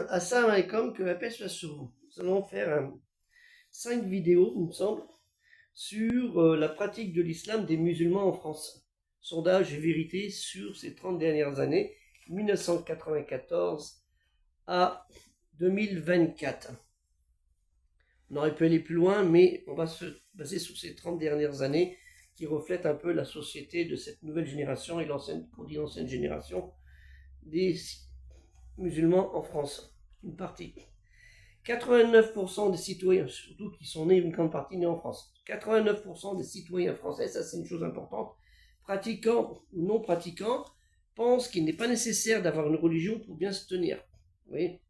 Assalamu alaikum, que la paix soit sur vous. Nous allons faire 5 vidéos, il me semble, sur la pratique de l'islam des musulmans en France. Sondage et vérité sur ces 30 dernières années, 1994 à 2024. On aurait pu aller plus loin, mais on va se baser sur ces 30 dernières années qui reflètent un peu la société de cette nouvelle génération et l'ancienne génération des musulmans en France. Une partie. 89% des citoyens, surtout qui sont nés, une grande partie nés en France, 89% des citoyens français, ça c'est une chose importante, pratiquants ou non pratiquants, pensent qu'il n'est pas nécessaire d'avoir une religion pour bien se tenir. Vous voyez,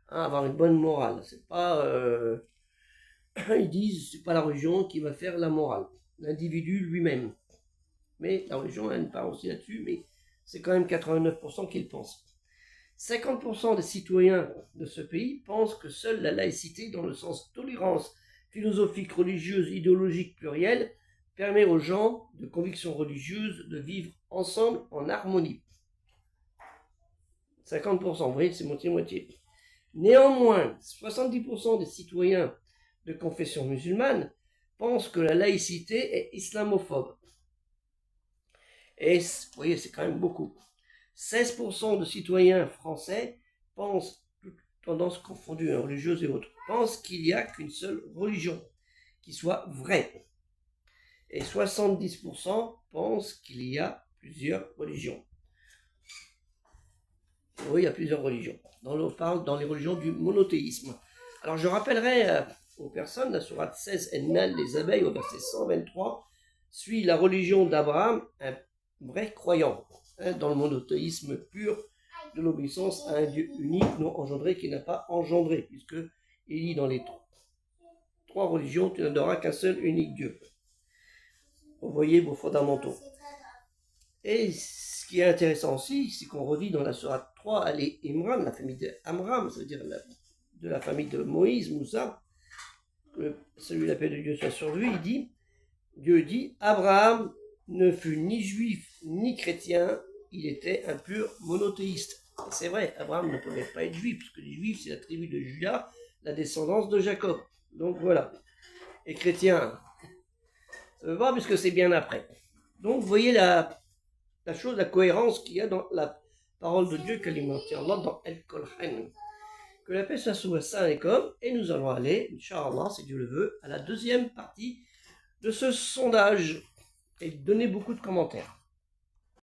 avoir une bonne morale. C'est pas, ils disent, c'est pas la religion qui va faire la morale, l'individu lui-même. Mais la religion a une part aussi là-dessus, mais c'est quand même 89% qui le pensent. 50% des citoyens de ce pays pensent que seule la laïcité, dans le sens tolérance philosophique, religieuse, idéologique, plurielle, permet aux gens de conviction religieuse de vivre ensemble en harmonie. 50%, vous voyez, c'est moitié-moitié. Néanmoins, 70% des citoyens de confession musulmane pensent que la laïcité est islamophobe. Et vous voyez, c'est quand même beaucoup. 16% de citoyens français pensent, toutes tendances confondues, religieuses et autres, pensent qu'il n'y a qu'une seule religion qui soit vraie. Et 70% pensent qu'il y a plusieurs religions. Oui, il y a plusieurs religions. On parle dans les religions du monothéisme. Alors je rappellerai aux personnes, la sourate 16, Ennal, les abeilles, au verset 123, suit la religion d'Abraham, un vrai croyant, dans le monothéisme pur de l'obéissance à un Dieu unique, non engendré, qui n'a pas engendré, puisque il dit dans les trois religions, tu n'adoreras qu'un seul unique Dieu. Vous voyez vos fondamentaux. Et ce qui est intéressant aussi, c'est qu'on redit dans la sourate 3, Ali Imran, la famille d'Amram, ça veut dire de la famille de Moïse, Moussa, celui la paix de Dieu soit sur lui, Dieu dit, Abraham ne fut ni juif ni chrétien, il était un pur monothéiste. C'est vrai, Abraham ne pouvait pas être juif, parce que les juifs, c'est la tribu de Juda, la descendance de Jacob. Donc voilà. Et chrétien, ça ne veut pas, puisque c'est bien après. Donc vous voyez la chose, la cohérence qu'il y a dans la parole de Dieu qu'alimente Allah dans El-Kolhan. Que la paix soit sur ça et comme, et nous allons aller, Inch'Allah, si Dieu le veut, à la deuxième partie de ce sondage et donner beaucoup de commentaires.